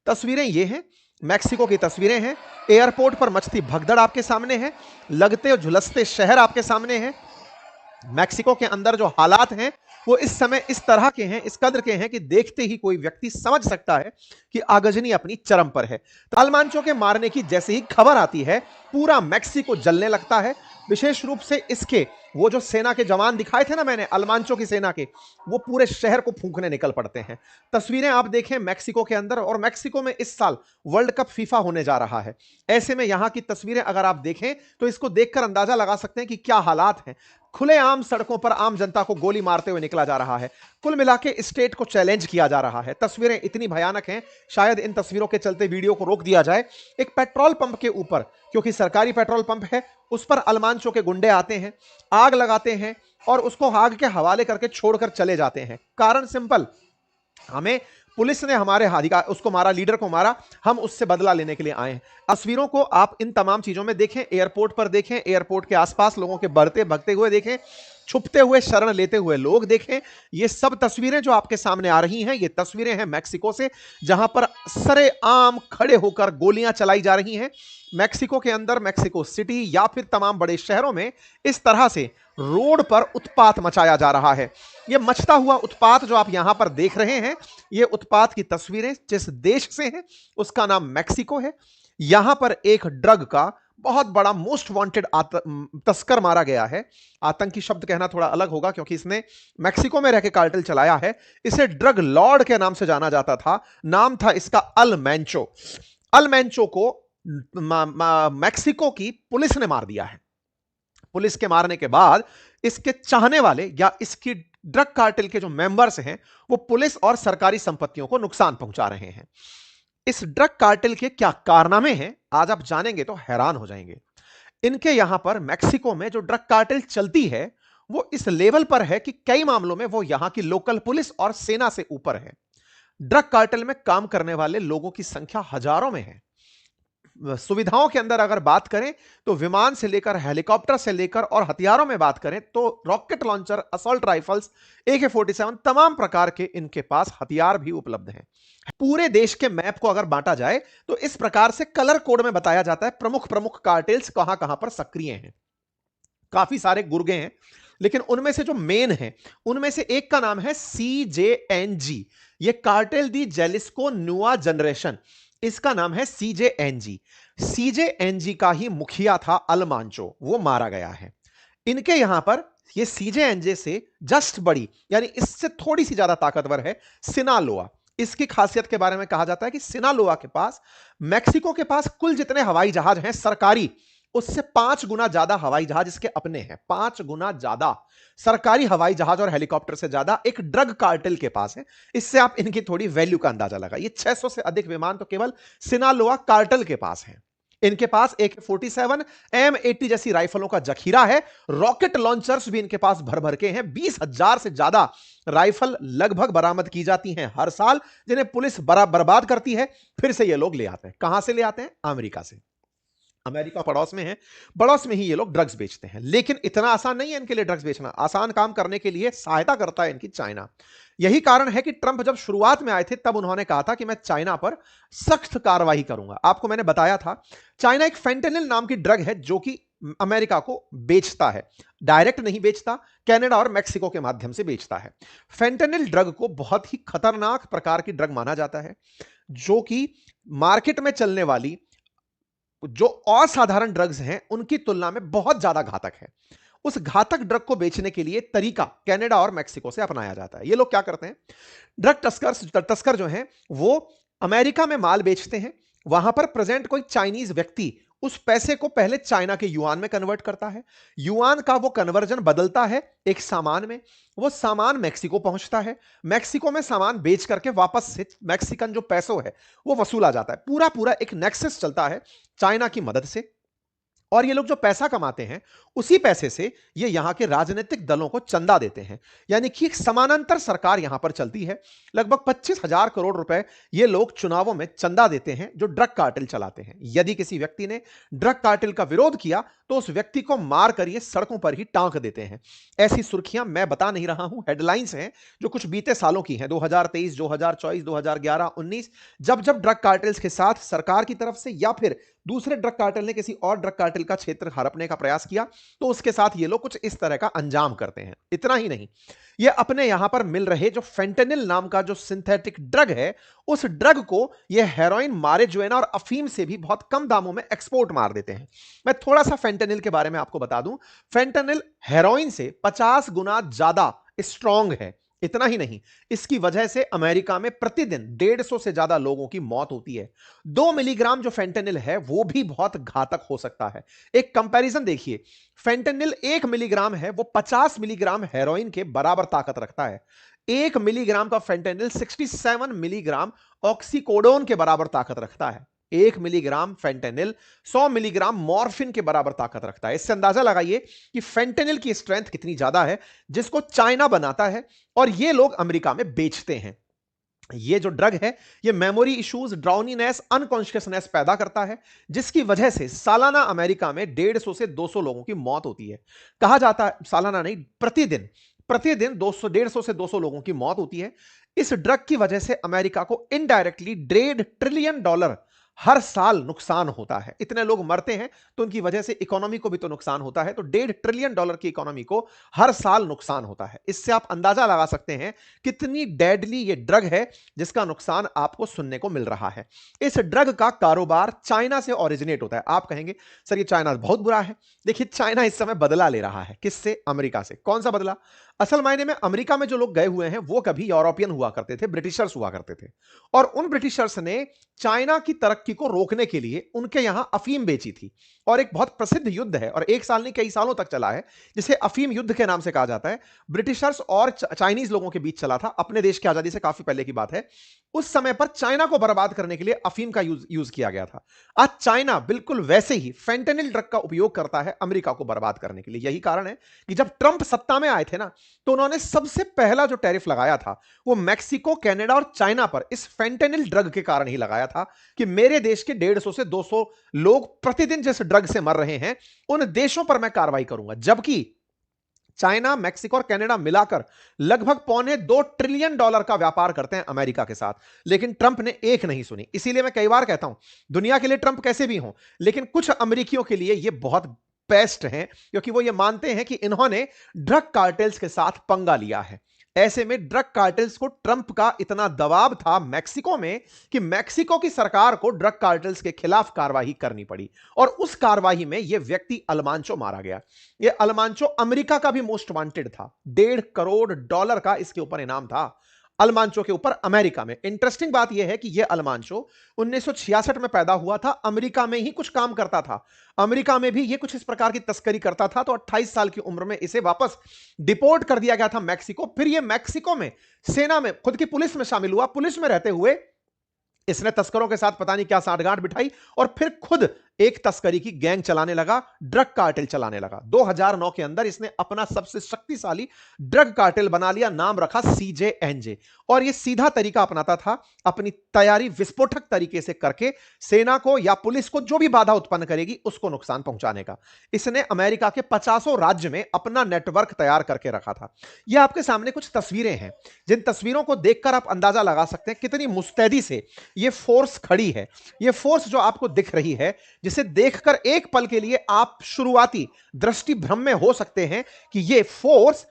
तस्वीरें ये हैं, मैक्सिको की तस्वीरें हैं। एयरपोर्ट पर मचती भगदड़ आपके सामने है, लगते और झुलसते शहर आपके सामने हैं। मैक्सिको के अंदर जो हालात हैं वो इस समय इस तरह के हैं, इस कदर के हैं कि देखते ही कोई व्यक्ति समझ सकता है कि आगजनी अपनी चरम पर है। अल्मांचो के मारने की जैसे ही खबर आती है, पूरा मैक्सिको जलने लगता है। विशेष रूप से इसके वो जो सेना के जवान दिखाए थे ना मैंने, अल्मांचो की सेना के, वो पूरे शहर को फूंकने निकल पड़ते हैं। तस्वीरें आप देखें मैक्सिको के अंदर, और मैक्सिको में इस साल वर्ल्ड कप फीफा होने जा रहा है। ऐसे में यहां की तस्वीरें अगर आप देखें तो इसको देखकर अंदाजा लगा सकते हैं कि क्या हालात हैं। खुलेआम सड़कों पर आम जनता को गोली मारते हुए निकला जा रहा है। कुल मिला के स्टेट को चैलेंज किया जा रहा है। तस्वीरें इतनी भयानक हैं, शायद इन तस्वीरों के चलते वीडियो को रोक दिया जाए। एक पेट्रोल पंप के ऊपर, क्योंकि सरकारी पेट्रोल पंप है, उस पर अल्मांचो के गुंडे आते हैं, आग लगाते हैं और उसको आग के हवाले करके छोड़कर चले जाते हैं। कारण सिंपल, हमें पुलिस ने हमारे अधिकार उसको मारा, लीडर को मारा, हम उससे बदला लेने के लिए आए हैं। तस्वीरों को आप इन तमाम चीजों में देखें, एयरपोर्ट पर देखें, एयरपोर्ट के आसपास लोगों के बढ़ते भगते हुए देखें, छुपते हुए शरण लेते हुए लोग देखें। ये सब तस्वीरें जो आपके सामने आ रही हैं, ये तस्वीरें हैं मैक्सिको से, जहां पर सरेआम खड़े होकर गोलियां चलाई जा रही हैं। मैक्सिको के अंदर, मैक्सिको सिटी या फिर तमाम बड़े शहरों में इस तरह से रोड पर उत्पात मचाया जा रहा है। यह मचता हुआ उत्पात जो आप यहां पर देख रहे हैं, ये उत्पात की तस्वीरें जिस देश से हैं उसका नाम मैक्सिको है। यहां पर एक ड्रग का बहुत बड़ा मोस्ट वांटेड तस्कर मारा गया है। आतंकी शब्द कहना थोड़ा अलग होगा क्योंकि इसने मैक्सिको में रहकर कार्टेल चलाया है। इसे ड्रग लॉर्ड के नाम से जाना जाता था। नाम था इसका अल मैंचो। अल मैंचो को मैक्सिको की पुलिस ने मार दिया है। पुलिस के मारने के बाद इसके चाहने वाले या इसकी ड्रग कार्टेल के जो मेंबर्स हैं, वो पुलिस और सरकारी संपत्तियों को नुकसान पहुंचा रहे हैं। इस ड्रग कार्टेल के क्या कारनामे हैं, आज आप जानेंगे तो हैरान हो जाएंगे। इनके यहां पर मैक्सिको में जो ड्रग कार्टेल चलती है, वो इस लेवल पर है कि कई मामलों में वो यहां की लोकल पुलिस और सेना से ऊपर है। ड्रग कार्टेल में काम करने वाले लोगों की संख्या हजारों में है। सुविधाओं के अंदर अगर बात करें तो विमान से लेकर, हेलीकॉप्टर से लेकर, और हथियारों में बात करें तो rocket launcher, assault rifles, AK-47, तमाम प्रकार के इनके पास हथियार भी उपलब्ध हैं। पूरे देश के मैप को अगर बांटा जाए तो इस प्रकार से कलर कोड में बताया जाता है प्रमुख प्रमुख कार्टेल्स कहां कहां पर सक्रिय हैं। काफी सारे गुर्गे हैं, लेकिन उनमें से जो मेन है, उनमें से एक का नाम है CJNG। ये कार्टेल दी जेलिस्को नुआ जनरेशन, इसका नाम है CJNG। CJNG का ही मुखिया था अल्मांचो, वो मारा गया है। इनके यहां पर ये CJNG से जस्ट बड़ी, यानी इससे थोड़ी सी ज्यादा ताकतवर है सिनालोआ। इसकी खासियत के बारे में कहा जाता है कि सिनालोआ के पास, मैक्सिको के पास कुल जितने हवाई जहाज हैं सरकारी, उससे 5 गुना ज्यादा हवाई जहाज इसके अपने हैं। 5 गुना ज्यादा सरकारी हवाई जहाज और हेलीकॉप्टर से ज्यादा एक ड्रग कार्टेल के पास है। इससे आप इनकी थोड़ी वैल्यू का अंदाजा लगा। ये 600 से अधिक विमान तो केवल सिनालोआ कार्टेल के पास है। इनके पास AK-47, M80 जैसी राइफलों का जखीरा है। रॉकेट लॉन्चर्स भी इनके पास भर भर के हैं। 20,000 से ज्यादा राइफल लगभग बरामद की जाती हैं हर साल, जिन्हें पुलिस बर्बाद करती है। फिर से ये लोग ले आते हैं। कहां से ले आते हैं? अमेरिका से। अमेरिका पड़ोस में है, पड़ोस में ही ये लोग ड्रग्स बेचते हैं। लेकिन इतना आसान नहीं है इनके लिए ड्रग्स बेचना। आसान काम करने के लिए सहायता करता है इनकी चाइना। यही कारण है कि ट्रंप जब शुरुआत में आए थे तब उन्होंने कहा था कि मैं चाइना पर सख्त कार्रवाई करूंगा। आपको मैंने बताया था, चाइना एक फेंटेनिल नाम की ड्रग है जो कि अमेरिका को बेचता है। डायरेक्ट नहीं बेचता, कनाडा और मैक्सिको के माध्यम से बेचता है। फेंटेनिल ड्रग को बहुत ही खतरनाक प्रकार की ड्रग माना जाता है, जो कि मार्केट में चलने वाली जो असाधारण ड्रग्स हैं उनकी तुलना में बहुत ज्यादा घातक है। उस घातक ड्रग को बेचने के लिए तरीका कनाडा और मैक्सिको से अपनाया जाता है। ये लोग क्या करते हैं, ड्रग तस्कर जो हैं वो अमेरिका में माल बेचते हैं। वहां पर प्रेजेंट कोई चाइनीज व्यक्ति उस पैसे को पहले चाइना के युआन में कन्वर्ट करता है। युआन का वो कन्वर्जन बदलता है एक सामान में। वो सामान मैक्सिको पहुंचता है। मैक्सिको में सामान बेच करके वापस से मैक्सिकन जो पैसों है वो वसूला जाता है। पूरा पूरा एक नेक्सस चलता है चाइना की मदद से। और ये लोग जो पैसा कमाते हैं उसी पैसे से ये यहां के राजनीतिक दलों को चंदा देते हैं। यानी कि एक समानांतर सरकार यहां पर चलती है। लगभग 25,000 करोड़ रुपए ये लोग चुनावों में चंदा देते हैं जो ड्रग कार्टेल चलाते हैं। यदि किसी व्यक्ति ने ड्रग कार्टेल का विरोध किया तो उस व्यक्ति को मार कर ये सड़कों पर ही टांक देते हैं। ऐसी सुर्खियां मैं बता नहीं रहा हूं, हेडलाइंस हैं जो कुछ बीते सालों की हैं, 2023, 2024, 2011, 19। जब जब ड्रग कार्टेल्स के साथ सरकार की तरफ से या फिर दूसरे ड्रग कार्टेल ने किसी और ड्रग कार्टेल का क्षेत्र हड़पने का प्रयास किया तो उसके साथ ये लोग कुछ इस तरह का अंजाम करते हैं। इतना ही नहीं, ये अपने यहां पर मिल रहे जो फेंटेनिल नाम का जो सिंथेटिक ड्रग है, उस ड्रग को ये हेरोइन, मारिजुएना और अफीम से भी बहुत कम दामों में एक्सपोर्ट मार देते हैं। मैं थोड़ा सा फेंटेनिल के बारे में आपको बता दूं, फेंटेनिल हेरोइन से 50 गुना ज्यादा स्ट्रांग है। इतना ही नहीं, इसकी वजह से अमेरिका में प्रतिदिन 150 से ज्यादा लोगों की मौत होती है। 2 मिलीग्राम जो फेंटेनिल है वो भी बहुत घातक हो सकता है। एक कंपैरिजन देखिए, फेंटेनिल 1 मिलीग्राम है वो 50 मिलीग्राम हेरोइन के बराबर ताकत रखता है। 1 मिलीग्राम का फेंटेनिल 67 मिलीग्राम ऑक्सीकोडोन के बराबर ताकत रखता है। 1 मिलीग्राम फेंटेनिल 100 मिलीग्राम मॉर्फिन के बराबर ताकत रखता है। इससे अंदाजा लगाइए कि फेंटेनिल की स्ट्रेंथ कितनी ज्यादा है, जिसको चाइना बनाता है और ये लोग अमेरिका में बेचते हैं। ये जो ड्रग है ये मेमोरी इश्यूज, ड्राउनीनेस, अनकॉन्शियसनेस पैदा करता है, जिसकी वजह से सालाना अमेरिका में 150 से 200 लोगों की मौत होती है। कहा जाता है, सालाना नहीं, प्रतिदिन प्रतिदिन 200, 150 से 200 लोगों की मौत होती है। इस ड्रग की वजह से अमेरिका को इनडायरेक्टली $1.5 ट्रिलियन हर साल नुकसान होता है। इतने लोग मरते हैं तो उनकी वजह से इकोनॉमी को भी तो नुकसान होता है। तो $1.5 ट्रिलियन की इकोनॉमी को हर साल नुकसान होता है। इससे आप अंदाजा लगा सकते हैं कितनी डेडली ये ड्रग है जिसका नुकसान आपको सुनने को मिल रहा है। इस ड्रग का कारोबार चाइना से ओरिजिनेट होता है। आप कहेंगे सर ये चाइना बहुत बुरा है। देखिए, चाइना इस समय बदला ले रहा है। किससे? अमेरिका से। कौन सा बदला? असल मायने में अमेरिका में जो लोग गए हुए हैं वो कभी यूरोपियन हुआ करते थे, ब्रिटिशर्स हुआ करते थे, और उन ब्रिटिशर्स ने चाइना की तरक्की को रोकने के लिए उनके यहां अफीम बेची थी। और एक बहुत प्रसिद्ध युद्ध है और एक साल नहीं कई सालों तक चला है, जिसे अफीम युद्ध के नाम से कहा जाता है। ब्रिटिशर्स और चाइनीज लोगों के बीच चला था, अपने देश की आजादी से काफी पहले की बात है। उस समय पर चाइना को बर्बाद करने के लिए अफीम का यूज किया गया था। आज चाइना बिल्कुल वैसे ही फेंटेनिल ड्रग का उपयोग करता है अमेरिका को बर्बाद करने के लिए। यही कारण है कि जब ट्रंप सत्ता में आए थे ना, तो उन्होंने सबसे पहला जो टैरिफ लगाया था वो मैक्सिको, कनाडा और चाइना पर इस फेंटेनिल ड्रग के कारण ही लगाया था कि मेरे देश के 150 से 200 लोग प्रतिदिन जिस ड्रग से मर रहे हैं उन देशों पर मैं कार्रवाई करूंगा। जबकि चाइना, मैक्सिको और कनाडा मिलाकर लगभग $1.25 ट्रिलियन का व्यापार करते हैं अमेरिका के साथ, लेकिन ट्रंप ने एक नहीं सुनी। इसीलिए मैं कई बार कहता हूं, दुनिया के लिए ट्रंप कैसे भी हों, लेकिन कुछ अमेरिकियों के लिए यह बहुत बेस्ट हैं, क्योंकि वो ये मानते हैं कि इन्होंने ड्रग कार्टेल्स के साथ पंगा लिया है। ऐसे में ड्रग कार्टेल्स को ट्रंप का इतना दबाव था मैक्सिको में कि मैक्सिको की सरकार को ड्रग कार्टेल्स के खिलाफ कार्रवाई करनी पड़ी, और उस कार्रवाई में यह व्यक्ति अल्मांचो मारा गया। यह अल्मांचो अमेरिका का भी मोस्ट वांटेड था। $1.5 करोड़ का इसके ऊपर इनाम था अल्मांचो के ऊपर अमेरिका में। इंटरेस्टिंग बात यह है कि यह अल्मांचो 1966 में पैदा हुआ था, अमेरिका में ही कुछ काम करता था, अमेरिका में भी यह कुछ इस प्रकार की तस्करी करता था। तो 28 साल की उम्र में इसे वापस डिपोर्ट कर दिया गया था मैक्सिको। फिर यह मैक्सिको में सेना में, खुद की पुलिस में शामिल हुआ। पुलिस में रहते हुए इसने तस्करों के साथ पता नहीं क्या साठगांठ बिठाई और फिर खुद एक तस्करी की गैंग चलाने लगा, ड्रग कार्टेल चलाने लगा। 2009 के अंदर इसने अपना सबसे शक्तिशाली ड्रग कार्टेल बना लिया, नाम रखा CJNJ। और यह सीधा तरीका अपनाता था अपनी तैयारी विस्फोटक तरीके से करके सेना को या पुलिस को जो भी बाधा उत्पन्न करेगी उसको नुकसान पहुंचाने का। इसने अमेरिका के 50 राज्य में अपना नेटवर्क तैयार करके रखा था। यह आपके सामने कुछ तस्वीरें हैं, जिन तस्वीरों को देखकर आप अंदाजा लगा सकते हैं कितनी मुस्तैदी से यह फोर्स खड़ी है। यह फोर्स जो आपको दिख रही है, जिसे देखकर एक पल के लिए आप शुरुआती दृष्टि भ्रम में हो सकते हैं कि यह फोर्स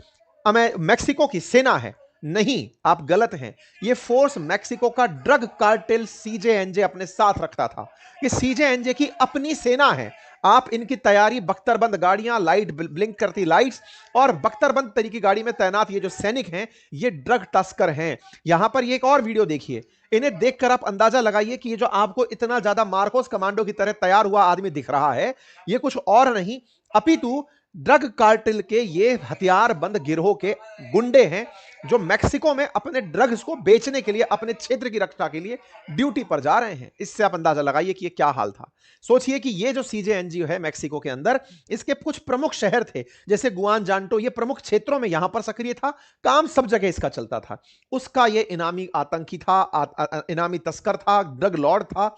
मैक्सिको की सेना है। नहीं, आप गलत हैं। यह फोर्स मैक्सिको का ड्रग कार्टेल CJNJ अपने साथ रखता था। यह CJNJ की अपनी सेना है। आप इनकी तैयारी, बख्तरबंद गाड़ियां, लाइट ब्लिंक करती लाइट्स और बख्तरबंद तरीके की गाड़ी में तैनात ये जो सैनिक हैं, ये ड्रग तस्कर हैं। यहां पर ये एक और वीडियो देखिए, इन्हें देखकर आप अंदाजा लगाइए कि ये जो आपको इतना ज्यादा मार्कोस कमांडो की तरह तैयार हुआ आदमी दिख रहा है, ये कुछ और नहीं अपितु ड्रग कार्टेल के ये हथियारबंद गिरोह के गुंडे हैं जो मैक्सिको में अपने ड्रग्स को बेचने के लिए, अपने क्षेत्र की रक्षा के लिए ड्यूटी पर जा रहे हैं। इससे आप अंदाजा लगाइए कि ये क्या हाल था। सोचिए कि ये जो सीजेएनजी है मैक्सिको के अंदर, इसके कुछ प्रमुख शहर थे जैसे गुआन जानटो, ये प्रमुख क्षेत्रों में यहां पर सक्रिय था, काम सब जगह इसका चलता था। उसका ये इनामी आतंकी था, इनामी तस्कर था, ड्रग लॉर्ड था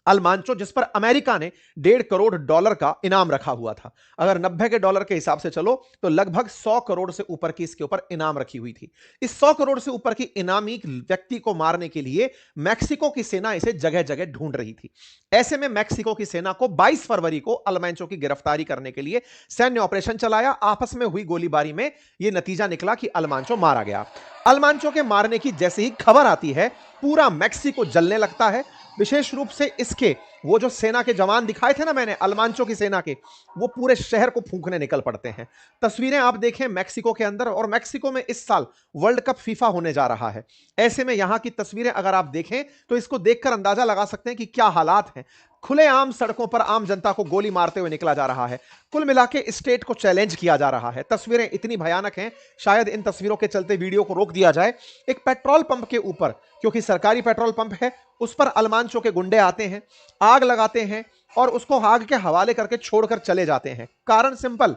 अल्मांचो, जिस पर अमेरिका ने $1.5 करोड़ का इनाम रखा हुआ था। अगर 90 के डॉलर के हिसाब से चलो तो लगभग 100 करोड़ से ऊपर की इसके ऊपर इनाम रखी हुई थी। इस 100 करोड़ से ऊपर की इनामी व्यक्ति को मारने के लिए मैक्सिको की सेना इसे जगह जगह ढूंढ रही थी। ऐसे में मैक्सिको की सेना को 22 फरवरी को अल्मांचो की गिरफ्तारी करने के लिए सैन्य ऑपरेशन चलाया। आपस में हुई गोलीबारी में यह नतीजा निकला कि अल्मांचो मारा गया। अल्मांचो के मारने की जैसे ही खबर आती है, पूरा मैक्सिको जलने लगता है। विशेष रूप से इसके वो जो सेना के जवान दिखाए थे ना मैंने, अल्मांचो की सेना के, वो पूरे शहर को फूंकने निकल पड़ते हैं। तस्वीरें आप देखें मैक्सिको के अंदर, और मैक्सिको में इस साल वर्ल्ड कप फीफा होने जा रहा है। ऐसे में यहां की तस्वीरें अगर आप देखें तो इसको देखकर अंदाजा लगा सकते हैं कि क्या हालात हैं। खुलेआम सड़कों पर आम जनता को गोली मारते हुए निकला जा रहा है। कुल मिला के स्टेट को चैलेंज किया जा रहा है। तस्वीरें इतनी भयानक हैं, शायद इन तस्वीरों के चलते वीडियो को रोक दिया जाए। एक पेट्रोल पंप के ऊपर, क्योंकि सरकारी पेट्रोल पंप है, उस पर अल्मांचो के गुंडे आते हैं, आग लगाते हैं और उसको आग के हवाले करके छोड़कर चले जाते हैं। कारण सिंपल,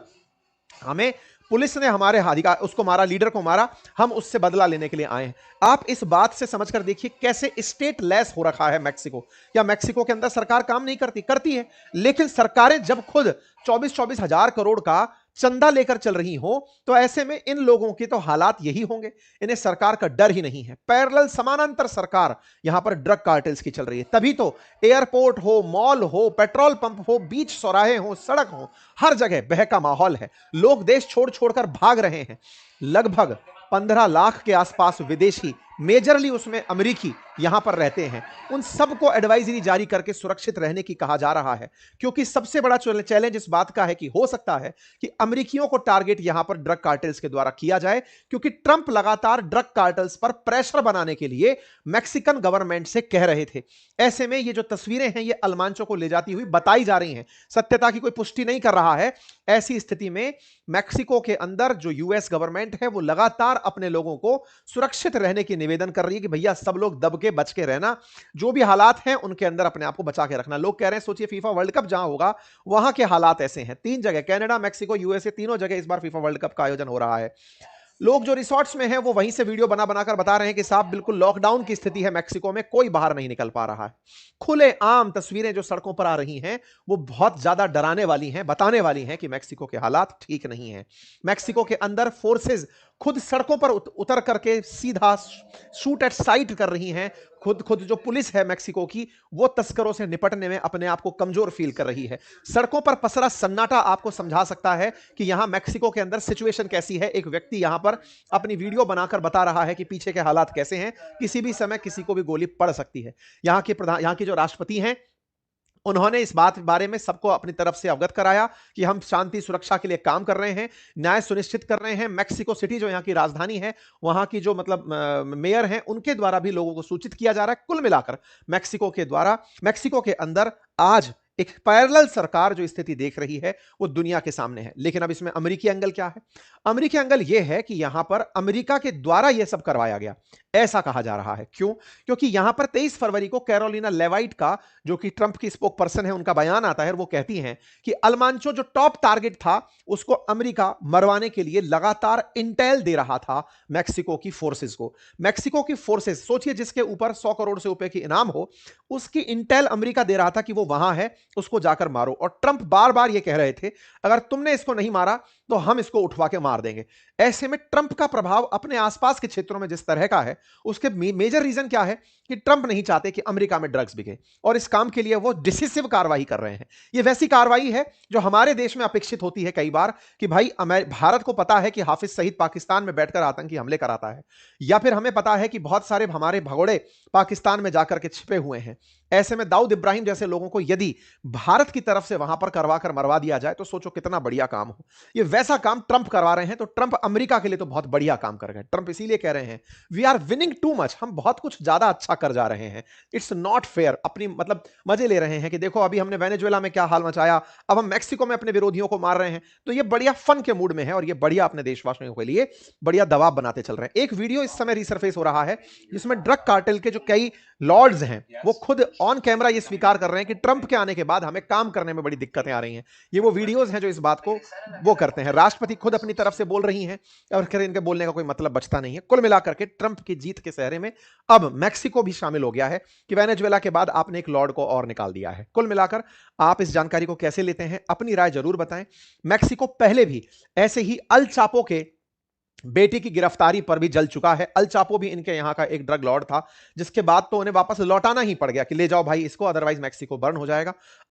हमें पुलिस ने हमारे अधिकार उसको मारा, लीडर को मारा, हम उससे बदला लेने के लिए आए हैं। आप इस बात से समझकर देखिए कैसे स्टेट लेस हो रखा है मैक्सिको। या मैक्सिको के अंदर सरकार काम नहीं करती? करती है, लेकिन सरकारें जब खुद 24-24 हजार करोड़ का चंदा लेकर चल रही हो तो ऐसे में इन लोगों के तो हालात यही होंगे। इन्हें सरकार का डर ही नहीं है। पैरेलल समानांतर सरकार यहां पर ड्रग कार्टेल्स की चल रही है। तभी तो एयरपोर्ट हो, मॉल हो, पेट्रोल पंप हो, बीच चौराहे हो, सड़क हो, हर जगह बहका माहौल है। लोग देश छोड़ छोड़कर भाग रहे हैं। लगभग 15 लाख के आसपास विदेशी, मेजरली उसमें अमेरिकी, यहां पर रहते हैं। उन सबको एडवाइजरी जारी करके सुरक्षित रहने की कहा जा रहा है, क्योंकि सबसे बड़ा चैलेंज इस बात का है कि हो सकता है कि अमेरिकियों को टारगेट यहां पर ड्रग कार्टेल्स के द्वारा किया जाए, क्योंकि ट्रंप लगातार ड्रग कार्टेल्स पर प्रेशर बनाने के लिए मैक्सिकन गवर्नमेंट से कह रहे थे। ऐसे में ये जो तस्वीरें हैं ये अल्मांचो को ले जाती हुई बताई जा रही हैं, सत्यता की कोई पुष्टि नहीं कर रहा है। ऐसी स्थिति में मैक्सिको के अंदर जो यूएस गवर्नमेंट है वो लगातार अपने लोगों को सुरक्षित रहने की निवेदन कर रही है कि भैया सब लोग दब के बच के रहना, जो भी हालात हैं उनके अंदर अपने आप को बचा के रखना। लोग कह रहे हैं, सोचिए फीफा वर्ल्ड कप जहां होगा वहां के हालात ऐसे हैं। 3 जगह, कनाडा, मैक्सिको, यूएसए, तीनों जगह इस बार फीफा वर्ल्ड कप का आयोजन हो रहा है। लोग जो रिसोर्ट्स में हैं वो वहीं से वीडियो बना बनाकर बता रहे हैं कि साहब बिल्कुल लॉकडाउन की स्थिति है मैक्सिको में, कोई बाहर नहीं निकल पा रहा है। खुले आम तस्वीरें जो सड़कों पर आ रही हैं वो बहुत ज्यादा डराने वाली हैं, बताने वाली हैं कि मैक्सिको के हालात ठीक नहीं हैं। मैक्सिको के अंदर फोर्सेस खुद सड़कों पर उतर करके सीधा शूट एट साइट कर रही हैं। खुद जो पुलिस है मैक्सिको की, वो तस्करों से निपटने में अपने आप को कमजोर फील कर रही है। सड़कों पर पसरा सन्नाटा आपको समझा सकता है कि यहां मैक्सिको के अंदर सिचुएशन कैसी है। एक व्यक्ति यहां पर अपनी वीडियो बनाकर बता रहा है कि पीछे के हालात कैसे हैं, किसी भी समय किसी को भी गोली पड़ सकती है। यहां के जो राष्ट्रपति हैं उन्होंने इस बारे में सबको अपनी तरफ से अवगत कराया कि हम शांति सुरक्षा के लिए काम कर रहे हैं, न्याय सुनिश्चित कर रहे हैं। मैक्सिको सिटी जो यहाँ की राजधानी है, वहां की जो मेयर हैं, उनके द्वारा भी लोगों को सूचित किया जा रहा है। कुल मिलाकर मैक्सिको के अंदर आज एक पैरेलल सरकार जो स्थिति देख रही है वो दुनिया के सामने है। लेकिन अब इसमें अमेरिकी एंगल क्या है? अमेरिकी एंगल यह है कि यहां पर अमेरिका के द्वारा यह सब करवाया गया, ऐसा कहा जा रहा है। क्यों? क्योंकि यहां पर 23 फरवरी को कैरोलिना लेवाइट का, जो कि ट्रंप की स्पोक पर्सन है, उनका बयान आता है। वो कहती हैं कि अल्मांचो जो टॉप टारगेट था उसको अमेरिका मरवाने के लिए लगातार इंटेल दे रहा था मैक्सिको की फोर्सेस को। मैक्सिको की फोर्सेस, सोचिए जिसके ऊपर 100 करोड़ से ऊपर की इनाम हो, उसकी इंटेल अमेरिका दे रहा था कि वो वहां है, उसको जाकर मारो। और ट्रंप बार बार ये कह रहे थे अगर तुमने इसको नहीं मारा तो हम इसको उठवा के मार देंगे। ऐसे में ट्रंप का प्रभाव अपने आसपास के क्षेत्रों में जिस तरह का है, उसके मेजर रीजन क्या है कि ट्रंप नहीं चाहते कि अमेरिका में ड्रग्स बिके, और इस काम के लिए वो डिसिसिव कार्रवाई कर रहे हैं। ये वैसी कार्रवाई है जो हमारे देश में अपेक्षित होती है कई बार कि भाई भारत को पता है कि हाफिज सईद पाकिस्तान में बैठकर आतंकी हमले कराता है, या फिर हमें पता है कि बहुत सारे हमारे भगोड़े पाकिस्तान में जाकर के छिपे हुए हैं। ऐसे में दाऊद इब्राहिम जैसे लोगों को यदि भारत की तरफ से वहां पर करवा कर मरवा दिया जाए तो सोचो कितना बढ़िया काम हो। ये वैसा काम ट्रंप करवा रहे हैं तो ट्रंप अमेरिका के लिए तो बहुत बढ़िया काम कर रहे हैं। ट्रंप इसीलिए कह रहे हैं we are winning too much, हम बहुत कुछ ज्यादा अच्छा कर जा रहे हैं, इट्स नॉट फेयर। अपनी मतलब मजे ले रहे हैं कि देखो अभी हमने वेनेजुएला में क्या हाल मचाया, अब हम मैक्सिको में अपने विरोधियों को मार रहे हैं। तो ये बढ़िया फन के मूड में है और ये बढ़िया अपने देशवासियों के लिए बढ़िया दबाव बनाते चल रहे हैं। एक वीडियो इस समय रिसरफेस हो रहा है जिसमें ड्रग कार्टेल के जो कई लॉर्ड्स हैं वो खुद ऑन कैमरा ये स्वीकार कर रहे हैं कि ट्रंप के आने के बाद हमें काम करने में बड़ी दिक्कतें आ रही हैं। ये वो वीडियोस हैं जो इस बात को वो करते हैं। राष्ट्रपति खुद अपनी तरफ से बोल रही हैं और फिर इनके बोलने का कोई मतलब बचता नहीं है। कुल मिलाकर के ट्रंप की जीत के सहरे में अब मैक्सिको भी शामिल हो गया है कि वेनेजुएला के बाद आपने एक लॉर्ड को और निकाल दिया है। कुल मिलाकर आप इस जानकारी को कैसे लेते हैं, अपनी राय जरूर बताएं। मैक्सिको पहले भी ऐसे ही अल चापो के बेटी की गिरफ्तारी पर भी जल चुका है। अल चापो भी इनके यहां का एक ड्रग लॉर्ड था जिसके बाद तो उन्हें वापस लौटाना ही पड़ गया कि ले जाओ भाई इसको, अदरवाइज मैक्सिको बर्न हो जाएगा।